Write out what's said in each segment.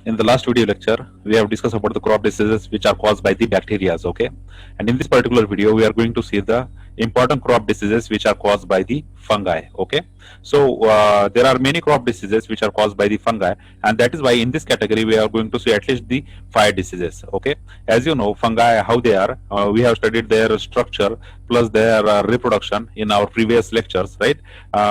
In the last video lecture, we have discussed about the crop diseases which are caused by the bacteria, okay? And in this particular video, we are going to see the important crop diseases which are caused by the fungi, okay? So there are many crop diseases which are caused by the fungi, and that is why in this category we are going to see at least the 5 diseases, okay? As you know, fungi, how they are, we have studied their structure plus their reproduction in our previous lectures, right?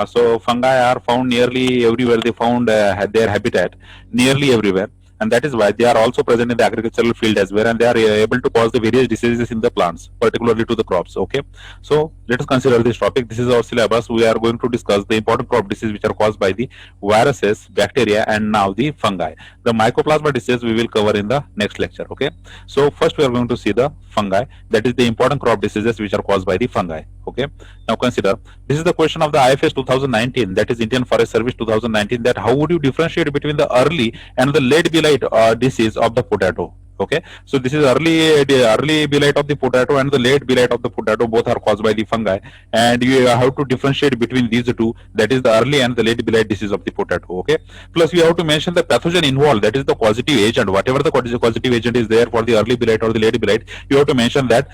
So fungi are found nearly everywhere. They found their habitat nearly everywhere, and that is why they are also present in the agricultural field as well, and they are able to cause the various diseases in the plants, particularly to the crops, okay? So let us consider this topic. This is our syllabus. We are going to discuss the important crop diseases which are caused by the viruses, bacteria, and now the fungi. The mycoplasma disease we will cover in the next lecture, okay? So first we are going to see the fungi, that is the important crop diseases which are caused by the fungi, okay? Now consider, this is the question of the IFS 2019, that is Indian Forest Service 2019, that how would you differentiate between the early and the late blight disease of the potato, okay? So this is early blight of the potato and the late blight of the potato, both are caused by the fungi, and you have to differentiate between these two, that is the early and the late blight disease of the potato, okay? Plus you have to mention the pathogen involved, that is the causative agent, whatever the causative agent is there for the early blight or the late blight, you have to mention that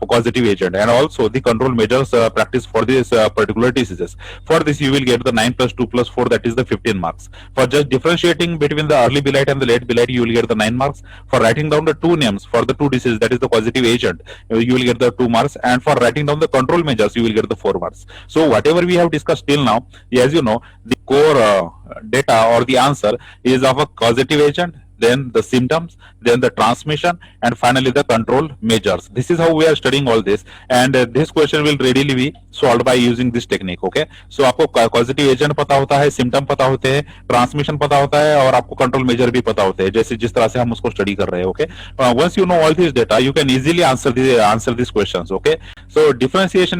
causative agent, and also the control measures practice for these particular diseases. For this you will get the 9 plus 2 plus 4, that is the 15 marks. For just differentiating between the early blight and the late blight, you will get the 9 marks. For writing down the two names for the two diseases, that is the causative agent, you will get the 2 marks, and for writing down the control measures, you will get the 4 marks. So whatever we have discussed till now, as you know, the core data or the answer is of a causative agent, then the symptoms, then the transmission, and finally the control measures. This is how we are studying all this, and this question will readily be solved by using this technique, okay? So आपको causative agent पता होता है, symptom पता होते हैं, transmission पता होता है, और आपको control measure भी पता होते हैं, जैसे जिस तरह से हम उसको study कर रहे हैं, okay? Once you know all this data, you can easily answer these questions, okay? So differentiation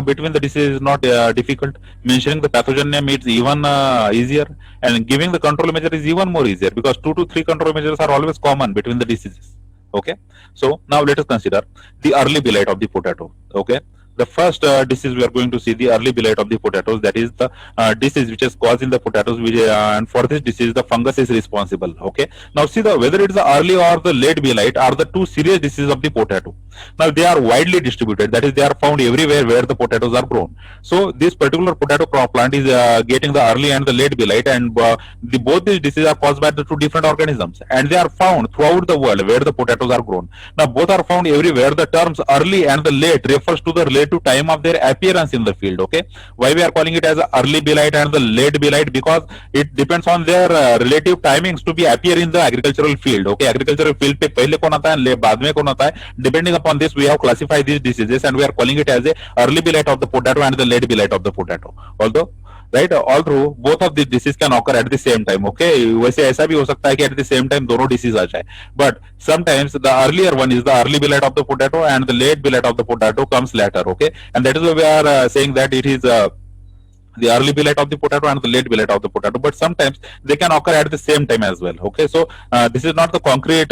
between the diseases is not difficult. Mentioning the pathogen name is even easier, and giving the control measure is even more easier, because 2 to 3 control measures are always common between the diseases, okay? So now let us consider the early blight of the potato, okay? The first disease we are going to see, the early blight of the potatoes, that is the disease which is caused in the potatoes, which, and for this disease the fungus is responsible, okay? Now see, whether it is the early or the late blight are the two serious diseases of the potato. Now they are widely distributed, that is they are found everywhere where the potatoes are grown. So this particular potato crop plant is getting the early and the late blight, and both these diseases are caused by the two different organisms, and they are found throughout the world where the potatoes are grown. Now both are found everywhere. The terms early and the late refers to the relative time of their appearance in the field, okay? Why we are calling it as early blight and the late blight? Because it depends on their relative timings to be appear in the agricultural field, okay? Agricultural field पे पहले कौन आता है, बाद में कौन आता है? Depending upon this, we have classified these diseases, and we are calling it as a early blight of the potato and the late blight of the potato. Although right, although both of these diseases can occur at the same time, okay? वैसे ऐसा भी हो सकता है कि at the same time दोनों disease आ जाए, but sometimes the earlier one is the early blight of the potato, and the late blight of the potato comes later, okay? And that is why we are saying that it is the early blight of the potato and the late blight of the potato, but sometimes they can occur at the same time as well, okay? So this is not the concrete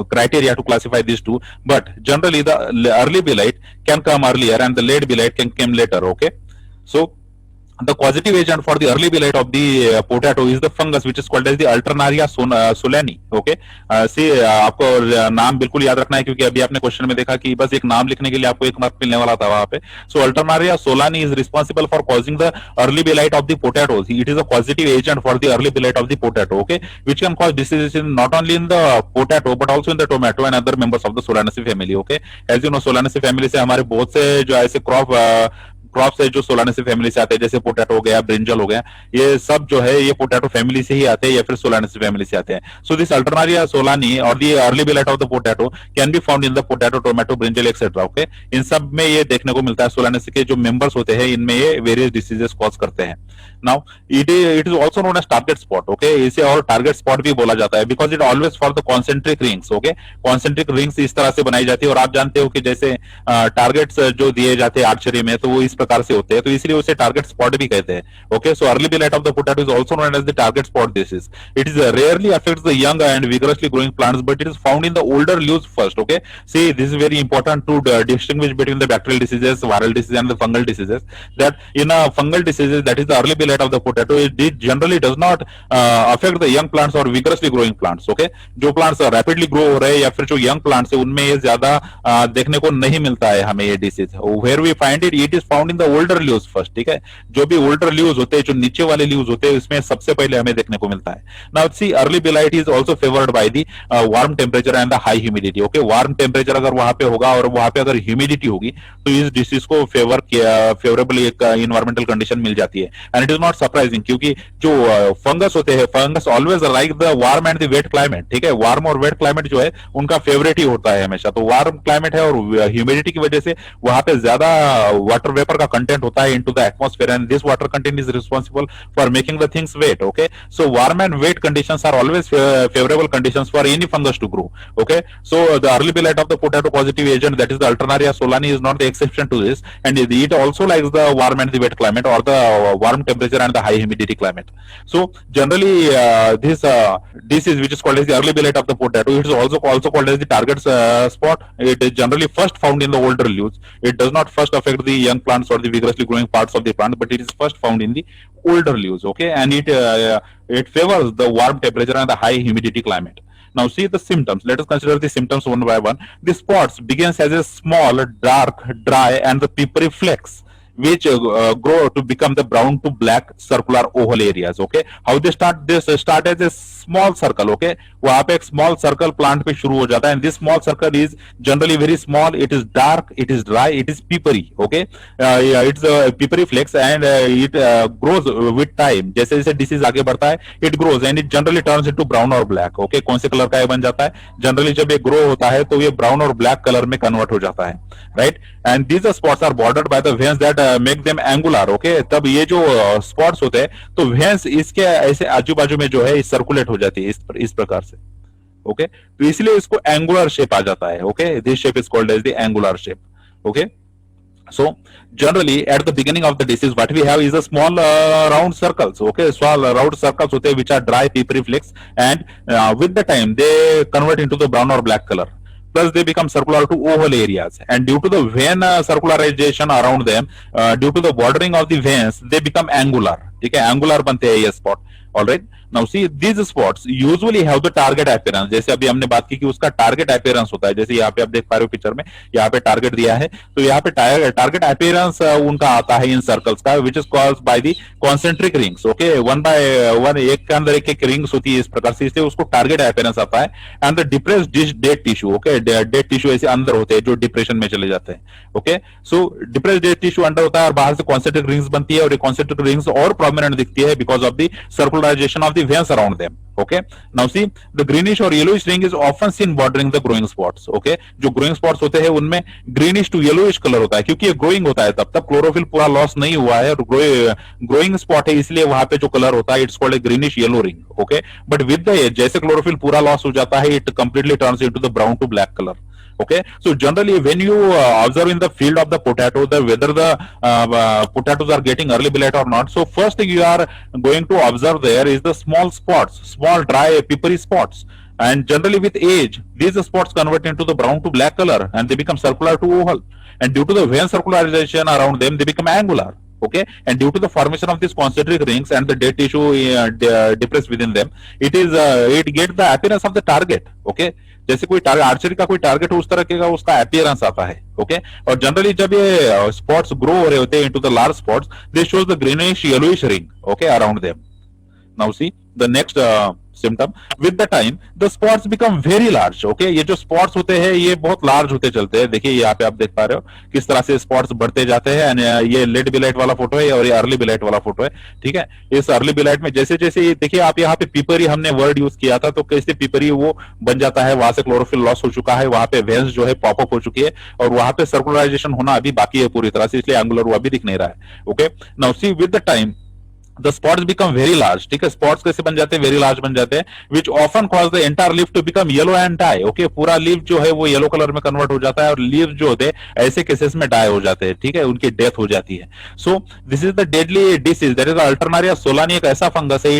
criteria to classify these two, but generally the early blight can come earlier and the late blight can come later, okay? So the causative agent for the early blight of the potato is the fungus which is called as the Alternaria solani, okay? See, आपको नाम बिल्कुल याद रखना है, क्योंकि अभी आपने question में देखा कि बस एक नाम लिखने के लिए आपको 1 मार्क मिलने वाला था वहां पे. So Alternaria solani is responsible for causing the early blight of the potatoes. It is a causative agent for the early blight of the potato, okay, which can cause diseases not only in the potato but also in the tomato and other members of the Solanaceae family, okay? As you know, Solanaceae family से हमारे बहुत से जो ऐसे crops है जो Solanaceae family से आते हैं, जैसे पोटैटो हो गया, ब्रिंजल हो गया, ये सब जो है ये पोटैटो फैमिली से ही आते हैं या फिर सोलानेसी फैमिली से आते हैं. सो दिस अल्टरनारिया सोलानी और the early blight of the potato can be found in the potato, tomato, brinjal etcetera, okay? इन सब में ये देखने को मिलता है. सोलानेसी के जो मेंबर्स होते हैं इनमें ये वेरियस डिसीजेस कॉज करते हैं. Now it is also known as target spot, okay? इसे और टारगेट स्पॉट भी बोला जाता है, because it always for the concentric rings, okay? Concentric rings इस तरह से बनाई जाती है, और आप जानते हो कि जैसे टारगेट्स जो दिए जाते हैं आर्चरी में, तो वो इस प्रकार से होते हैं, तो इसलिए उसे टारगेट स्पॉट भी कहते हैं. Okay, so early blight of the potato is also known as the target spot disease. It is rarely affects the young and vigorously growing plants, but it is found in the older leaves first. Okay, see, this is very important to distinguish between the bacterial diseases, viral diseases, and the fungal diseases. That in a fungal diseases, that is the early blight of the potato, it generally does not affect the young plants or vigorously growing plants. Okay, जो plants rapidly grow हो रहे हैं या फिर जो young plants है उनमें ये ज्यादा देखने को नहीं मिलता है हमें ये disease. Where we find it, it is found in the older leaves first. ठीक है, जो भी older leaves होते हैं, जो नीचे वाले leaves होते हैं, इसमें सबसे पहले हमें देखने को मिलता है. Now see, early blight is also favored by the warm temperature and the high humidity. Okay, warm temperature अगर वहां पे होगा और वहां पे अगर ह्यूमिडिटी होगी तो इस डिसीज को फेवरेबल एक इन्वायरमेंटल कंडीशन मिल जाती है. And it is not surprising, क्योंकि जो फंगस होते हैं, fungus always like the warm and the wet climate. ठीक है, वार्म और वेट क्लाइमेट जो है उनका फेवरेट ही होता है हमेशा. तो वार्म क्लाइमेट है और ह्यूमिडिटी की वजह से वहां पे ज्यादा वाटर वेपर का कंटेंट होता है into the atmosphere, and this water content is responsible for making the things wet. Okay, so warm and wet conditions are always favorable conditions for any fungus to grow. Okay, so the early blight of the potato positive agent, that is the Alternaria solani, is not the exception to this, and it also likes the warm and the wet climate, or the warm temperature and the high humidity climate. So generally this disease, which is called as the early blight of the potato, it is also called as the target spot. It is generally first found in the older leaves. It does not first affect the young plants or the vigorously growing parts of the plant, but it is first found in the older leaves. Okay, and it favors the warm temperature and the high humidity climate. Now see the symptoms. Let us consider the symptoms one by one. The spots begins as a small, dark, dry, and the peppery flakes, which grow to become the brown to black circular oval areas. Okay, how they start? This start as a small circle. Okay, वहां पे एक small circle plant पे शुरू हो जाता है, and this small circle is generally very small. It is dark, it is dry, it is peppery. Okay, it's peppery flakes, and it grows with time. जैसे जैसे disease आगे बढ़ता है, it grows and it generally turns into brown or black. Okay, कौन से colour का ये बन जाता है? जनरली जब ये ग्रो होता है तो ये ब्राउन और ब्लैक कलर में कन्वर्ट हो जाता है, right? And these spots are bordered by the veins that make them angular. Okay, तब ये जो स्पॉट्स होते हैं तो veins इसके ऐसे आजू बाजू में जो है सर्कुलेट हो जाती है इस प्रकार से. ओके, तो इसलिए इसको एंगुलर शेप आ जाता है. Okay, this shape is called as the angular shape. Okay, so generally at the beginning of the disease what we have is a small round circles. Okay, small round circles होते हैं which are dry peppery flakes, and with the time they convert into the brown or black color, plus they become circular to oval areas, and due to the vein circularization around them, due to the bordering of the veins, they become angular. ठीक है, angular बनते हैं ये spot. All right, now see these spots usually have the target appearance. जैसे अभी हमने बात की कि उसका टारगेट अपीयरेंस होता है, जैसे यहाँ पे आप देख पा रहे हो पिक्चर में, यहाँ पे टारगेट दिया है, तो यहाँ पे टारगेट अपीयरेंस उनका आता है इन सर्कल्स का, which is called by the concentric rings. Okay, one by one, एक के अंदर एक रिंग्स होती है इस प्रकार से, इसलिए उसको टारगेट अपीयरेंस आता है. And the depressed dead tissue. Okay, dead tissue ऐसे अंदर होते हैं जो डिप्रेशन में चले जाते हैं. Okay, so depressed dead tissue अंदर होता है और बाहर से कॉन्सेंट्रिक रिंग्स बनती है, और ये कॉन्सेंट्रिक रिंग्स और प्रोमिनेंट दिखती है because of the circularization of the veins around them. Okay, now see the greenish or yellowish ring is often seen bordering the growing spots. Okay, जो growing spots होते हैं उनमें greenish to yellowish color होता है, क्योंकि ये growing होता है, तब तक क्लोरोफिल पूरा लॉस नहीं हुआ है और growing spot है, इसलिए वहां पे जो कलर होता है it's called a greenish yellow ring. Okay, but with the age जैसे क्लोरोफिल पूरा लॉस हो जाता है, it completely turns into the brown to black color. Okay, so generally when you observe in the field of the potato, whether the potatoes are getting early blight or not, so first thing you are going to observe there is the small spots, small dry peppery spots, and generally with age these spots convert into the brown to black color and they become circular to oval, and due to the vein circularization around them they become angular. Okay, and due to the formation of these concentric rings and the dead tissue depressed within them, it gets the appearance of the target. Okay, जैसे कोई archery का कोई target उस तरह का उसका appearance आता है. ओके, और जनरली जब ये स्पॉट्स ग्रो हो रहे होते हैं into the large spots, they shows the greenish yellowish ring. Okay, around them. Now see the next symptom. With the time the spots become very large. Okay, ये जो spots होते हैं ये बहुत large होते चलते हैं. देखिए यहाँ पे आप देख पा रहे हो किस तरह से spots बढ़ते जाते हैं. ये लेट बिलाइट वाला फोटो है और ये अर्ली बिलाइट वाला फोटो है. ठीक है, इस अर्ली बिलाइट में जैसे जैसे देखिए आप यहाँ पे पीपरी हमने वर्ड यूज किया था, तो कैसे पीपरी वो बन जाता है, वहां से क्लोरोफिल लॉस हो चुका है, वहां पे वेन्स जो है पॉपअप हो चुकी है और वहां पे सर्कुलराइजेशन होना अभी बाकी है पूरी तरह से, इसलिए एंगुलर वो अभी दिख नहीं रहा है. Okay, now see with the time the spots become very large. ठीक है, spots कैसे बन जाते हैं, very large बन जाते हैं, which often cause the entire leaf to become yellow and die. Okay, पूरा leaf जो है वो येलो कलर में कन्वर्ट हो जाता है और leaves जो होते हैं ऐसे केसेस में डाई हो जाते हैं. ठीक है, उनकी डेथ हो जाती है. So this is the deadly disease, that is the Alternaria solani. एक ऐसा फंगस है,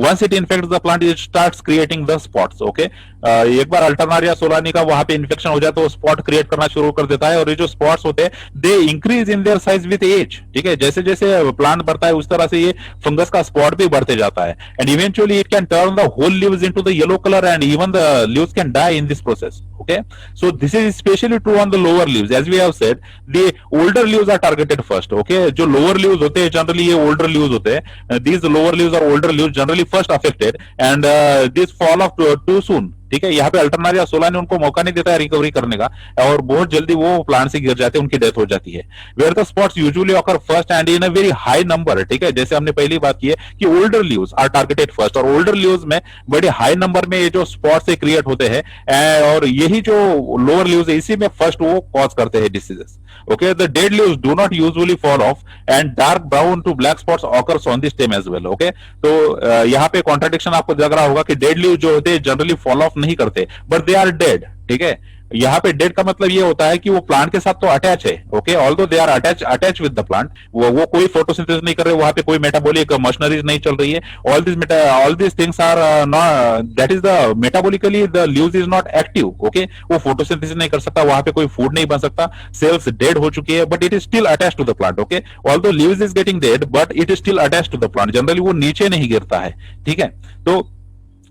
once it infects the plant it starts creating the spots. Okay, एक बार अल्टरनारिया सोलानी का वहां पे इन्फेक्शन हो जाए तो स्पॉट क्रिएट करना शुरू कर देता है और ये जो स्पॉट्स होते हैं they increase in their size with age. ठीक है, जैसे जैसे प्लांट बढ़ता है उस तरह से ये फंगस का स्पॉट भी बढ़ते जाता है. And eventually it can turn the whole leaves into the yellow colour and even the leaves can die in this process. Okay, so this is especially true on the lower leaves. As we have said, the older leaves are targeted first. Okay, जो lower leaves होते हैं generally ये older leaves होते हैं. These lower leaves or older leaves generally first affected and this fall off too soon. ठीक है, यहाँ पे अल्टरनारिया सोलानी उनको मौका नहीं देता है रिकवरी करने का और बहुत जल्दी वो प्लांट से गिर जाते हैं, उनकी डेथ हो जाती है. Where the spots usually occur first and in a very high number. ठीक है, जैसे हमने पहली बात की है कि older leaves are targeted first और ओल्डर लीव्स में बड़े हाई नंबर में ये जो स्पॉट्स से क्रिएट होते हैं और यही जो लोअर लीव्स है इसी में फर्स्ट वो कॉज करते हैं diseases. Okay, the dead leaves do not usually fall off and dark brown to black spots occurs on the stem as well. Okay, तो यहाँ पे कॉन्ट्रडिक्शन आपको लग रहा होगा कि डेड लीव जो होते हैं जनरली फॉल ऑफ नहीं करते बट दे आर डेड. ठीक है, यहाँ पे डेड का मतलब ये होता है कि वो प्लांट के साथ तो अटैच है. Okay, although they are attach with the plant, वो कोई फोटोसिंथेसिस नहीं कर रहे, वहां पे कोई मेटाबॉलिक मशीनरीज नहीं चल रही है. All this things are not, that is the metabolically the leaves is not active. Okay, वो फोटोसिंथेसिस नहीं कर सकता, वहां पे कोई फूड नहीं बन सकता, सेल्स डेड हो चुकी है but it is still attach to the plant. Okay, although leaves is getting dead but it is still attach to the plant. Generally वो नीचे नहीं गिरता है. ठीक है, तो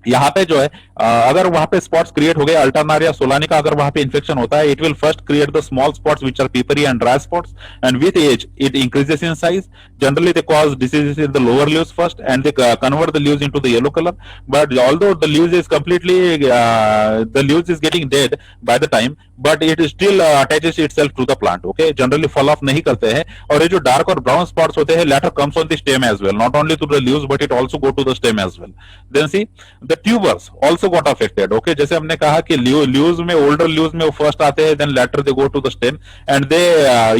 यहाँ पे जो है अगर वहां पे स्पॉट्स क्रिएट हो गए अल्टरनारिया सोलानी का, अगर वहां पे इन्फेक्शन होता है, it will first create the small spots which are papery and dry spots and with age it increases in size. Generally they cause diseases in the lower leaves first and they convert the leaves into the yellow colour. But although the leaves is completely the leaves is getting dead by the time but it still attaches itself to the plant. Okay, generally fall off नहीं करते हैं और ये जो dark और brown spots होते हैं later comes on the stem as well, not only to the leaves but it also go to the stem as well. Then see the tubers also got affected. Okay, जैसे हमने कहा कि leaves में older leaves में वो first आते हैं, then later they go to the stem and they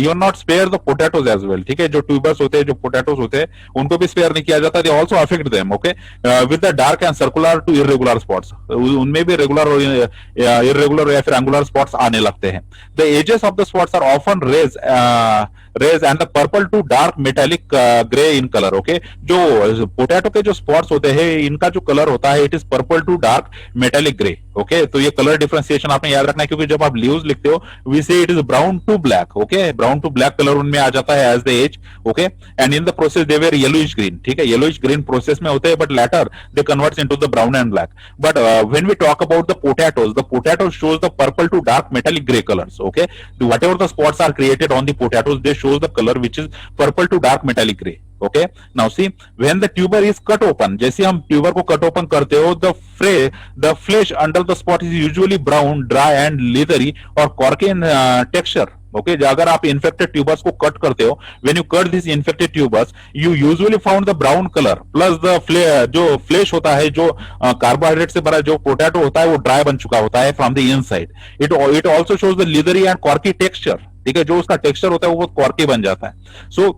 you not spare the potatoes as well. ठीक है, जो ट्यूबर्स होते हैं, जो पोटैटोस होते हैं, उनको भी स्पेयर नहीं किया जाता. they also affect them. Okay, with the dark and circular to irregular spots, उनमें भी रेगुलर और irregular या फिर angular spots आने लगते हैं. the edges of the spots are often raised and the purple to dark metallic gray in color. Okay, जो potato के जो स्पॉट्स होते हैं इनका जो कलर होता है it is purple to dark metallic grey. Okay, तो ये कलर डिफरेंशिएशन आपने याद रखना है क्योंकि जब आप लीव्स लिखते हो we say it is brown to black. Okay, brown to black colour उनमें आ जाता है as the age. Okay, and in the process they were yellowish green. ठीक है, येलोइश ग्रीन प्रोसेस में होते हैं but later they converts into the brown and black. But when we talk about the potatoes shows the purple to dark metallic grey colours. Okay, whatever the spots are created on the potatoes they shows the color which is purple to dark metallic gray. Okay, now see when the tuber is cut open, जैसे हम tuber को cut open करते हो the flesh under the spot is usually brown, dry and leathery or corky in texture. Okay, अगर आप infected tubers को cut करते हो, when you cut this infected tubers you usually found the brown colour plus the जो flash होता है, जो carbohydrate से भरा जो पोटैटो होता है वो ड्राई बन चुका होता है from the inside. It also shows the leathery and corky texture. ठीक है, जो उसका टेक्सचर होता है वो बहुत कॉर्की बन जाता है. सो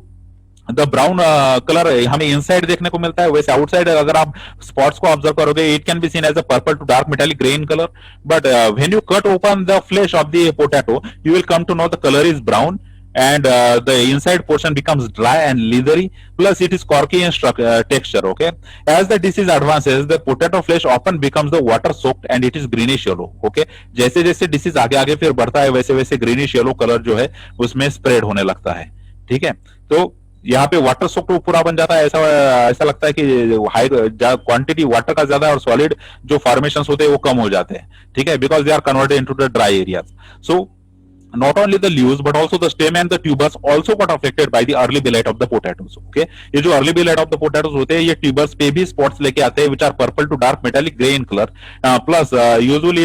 द ब्राउन कलर हमें इनसाइड देखने को मिलता है, वैसे आउटसाइड अगर आप स्पॉट्स को ऑब्जर्व करोगे it can be seen as a purple to dark metallic grey in colour. But when you cut open the flesh of the potato you will come to know the colour is brown and the inside portion becomes dry and leathery plus it is corky in texture. Okay, as the disease advances the potato flesh often becomes the water soaked and it is greenish yellow. Okay, जैसे जैसे disease आगे आगे फिर बढ़ता है वैसे वैसे greenish yellow colour जो है उसमें स्प्रेड होने लगता है. ठीक है, तो यहाँ पे वाटर सोक्ड वो पूरा बन जाता है. ऐसा लगता है कि हाई क्वांटिटी वाटर का ज्यादा और सॉलिड जो फॉर्मेशंस होते हैं वो कम हो जाते हैं. ठीक है, because they are converted into the dry areas. So not only the leaves but also the stem and the tubers also got affected by the early blight of the potatoes. Okay, ये जो early blight of the potatoes होते हैं ये tubers पे भी spots लेके आते हैं which are purple to dark metallic gray in color. Plus usually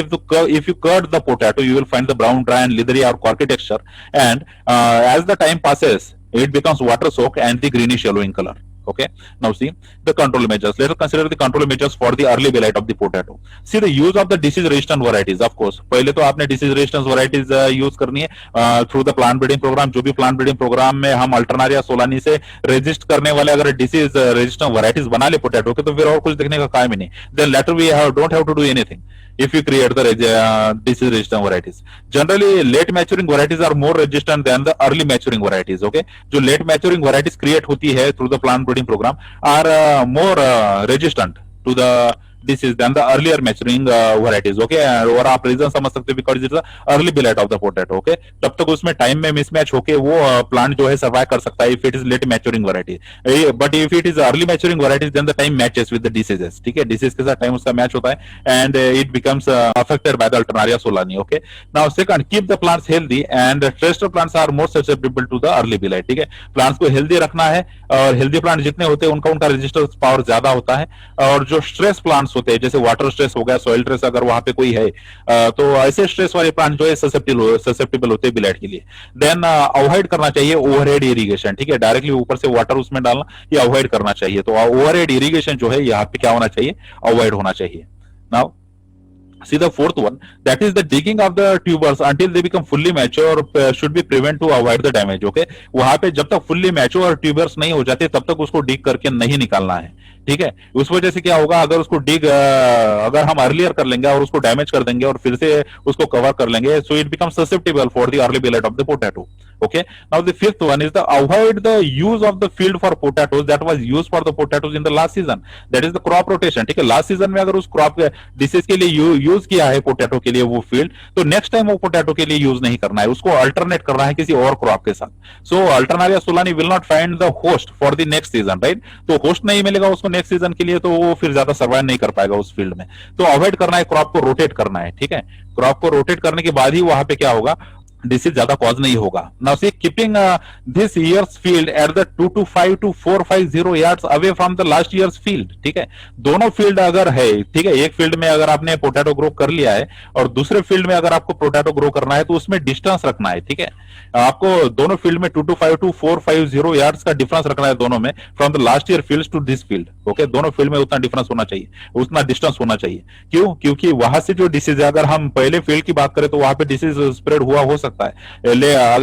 if you cut the potato you will find the brown, dry and leathery or corky texture and as the time passes it becomes water soaked and the greenish yellow in color. Okay, now see the control measures. Let us consider the control measures for the early blight of the potato. See the use of the disease resistant varieties. Of course, पहले तो आपने disease resistant varieties use करनी है through the plant breeding program. जो भी plant breeding program में हम alternaria Solani से resist करने वाले अगर disease resistant varieties बना ले potato के, तो फिर और कुछ देखने का काम ही नहीं. Then later we don't have to do anything if you create the disease resistant varieties. Generally, late maturing varieties are more resistant than the early maturing varieties. Okay, जो late maturing varieties create होती है through the plant breeding program are more resistant to the disease than the earlier maturing varieties. Okay, और आप reason समझ सकते हो because it's the early blight of the potato. Okay, तब तक उसमें टाइम में मिसमैच होके वो प्लांट जो है सर्वाइव कर सकता है if it is late maturing variety. But if it is early maturing varieties then the time matches with the diseases. ठीक है, disease के साथ टाइम उसका मैच होता है and it becomes affected by the Alternaria solani. Okay, now second, keep the plants healthy and stressed plants are more susceptible to the early blight. ठीक है, plants को हेल्दी रखना है और हेल्दी प्लांट जितने होते हैं उनका रेजिस्टेंस पावर ज्यादा होता है, और जो स्ट्रेस प्लांट्स होते हैं जैसे वाटर स्ट्रेस हो गया, सॉइल स्ट्रेस अगर वहां पे कोई है तो ऐसे स्ट्रेस वाले प्लांट जो है ससेप्टेबल होते हैं ब्लाइट के लिए. देन अवॉइड करना चाहिए ओवरहेड इरिगेशन. ठीक है, डायरेक्टली ऊपर से वाटर उसमें डालना ये अवॉइड करना चाहिए. तो ओवरहेड इरिगेशन जो है यहाँ पे क्या होना चाहिए, अवॉइड होना चाहिए. Now see the fourth one, that is the digging of the tubers until they become fully mature should be prevent to avoid the damage. Okay, वहां पे जब तक fully mature tubers नहीं हो जाते तब तक उसको dig करके नहीं निकालना है. ठीक है, उस वजह से क्या होगा, अगर उसको डिग अगर हम अर्लियर कर लेंगे और उसको डैमेज कर देंगे और फिर से उसको कवर कर लेंगे, so it become susceptible for the early blight of the potato. Okay, now the fifth one is the avoid the use of the field for potatoes that was used for the potatoes in the last season, that is the crop rotation. ठीक है, last season में अगर उस crop disease के लिए use किया है potato के लिए वो फील्ड, तो नेक्स्ट टाइम वो पोटैटो के लिए यूज नहीं करना है, उसको अल्टरनेट करना है किसी और क्रॉप के साथ. So alternaria solani will not find the host for the next season, right. तो होस्ट नहीं मिलेगा उसको नेक्स्ट सीजन के लिए, तो वो फिर ज्यादा सर्वाइव नहीं कर पाएगा उस फील्ड में. तो अवॉइड करना है, क्रॉप को रोटेट करना है. ठीक है, क्रॉप को रोटेट करने के बाद ही वहां पे क्या होगा, डिसीज ज्यादा कॉज नहीं होगा. Now see keeping this years field at the 225 to 450 yards away from the last years field. ठीक है, दोनों फील्ड अगर है, ठीक है, एक फील्ड में अगर आपने पोटैटो ग्रो कर लिया है और दूसरे फील्ड में अगर आपको पोटैटो ग्रो करना है तो उसमें डिस्टेंस रखना है. ठीक है, आपको दोनों फील्ड में 225 to 450 यार्ड्स का डिफरेंस रखना है दोनों में, from the last year field to this field. Okay, दोनों फील्ड में उतना डिफरेंस होना चाहिए, उतना डिस्टेंस होना चाहिए. क्यों? क्योंकि वहां से जो डिसीज है, अगर हम पहले फील्ड की बात करें तो वहां पे डिसीज स्प्रेड हुआ हो सकता है,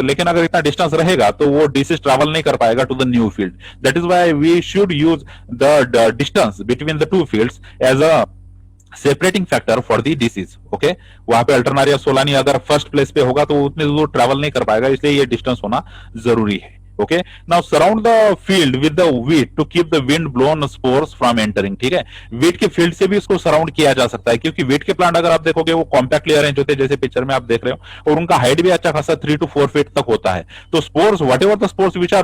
लेकिन अगर इतना डिस्टेंस रहेगा तो वो डिसीज ट्रैवल नहीं कर पाएगा to the new field. That is why we should use the distance between the two fields as a separating factor for the disease. Okay, वहां पे अल्टरनारिया सोलानी अगर फर्स्ट प्लेस पे होगा तो उतने दूर ट्रैवल नहीं कर पाएगा, इसलिए ये डिस्टेंस होना जरूरी है. Okay, now surround the field with the wheat to keep the wind blown spores from entering. ठीक है, wheat के फील्ड से भी इसको सराउंड किया जा सकता है, क्योंकि wheat के प्लांट अगर आप देखोगे वो कॉम्पैक्टली अरेंज होते हैं जैसे पिक्चर में आप देख रहे हो, और उनका हाइट भी अच्छा खासा 3 to 4 फीट तक होता है. तो spores, whatever the spores which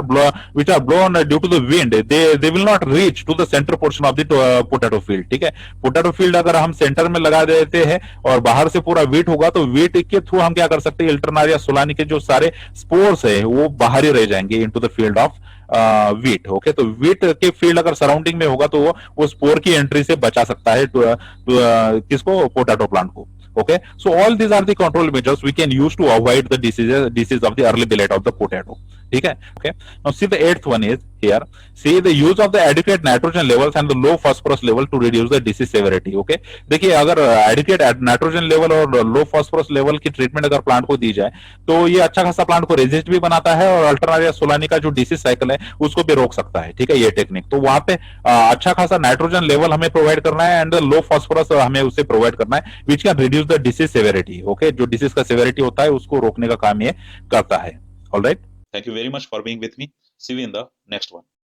are blown due to the wind, they will not reach to the center portion of the potato field. ठीक है, पोटैटो फील्ड अगर हम सेंटर में लगा देते हैं और बाहर से पूरा wheat होगा तो wheat के थ्रू हम क्या कर सकते हैं, अल्टरनारिया सोलानी के जो सारे स्पोर्स है वो बाहर ही रह जाएंगे into the field of wheat. Okay, तो wheat के फील्ड अगर सराउंडिंग में होगा तो वो स्पोर की एंट्री से बचा सकता है किसको, पोटैटो प्लांट को. Okay, so all these are the control measures we can use to avoid the disease of the early blight of the potato. ठीक है, okay. Now see the eighth one is here. See the use of the adequate nitrogen levels and the low phosphorus level to reduce the disease severity. Okay, देखिए अगर adequate nitrogen level और लो phosphorus level की treatment अगर plant को दी जाए तो ये अच्छा खासा प्लांट को रेजिस्ट भी बनाता है और अल्टरनारिया सोलानी का जो डिसीज साइकिल है उसको भी रोक सकता है. ठीक है, ये टेक्निक. तो वहां पे अच्छा खासा नाइट्रोजन लेवल हमें प्रोवाइड करना है एंड लो फास्फोरस हमें उसे प्रोवाइड करना है, which can reduce the disease severity. Okay, जो डिसीज का सेवेरिटी होता है उसको रोकने का काम ये करता है. Alright, thank you very much for being with me. See you in the next one.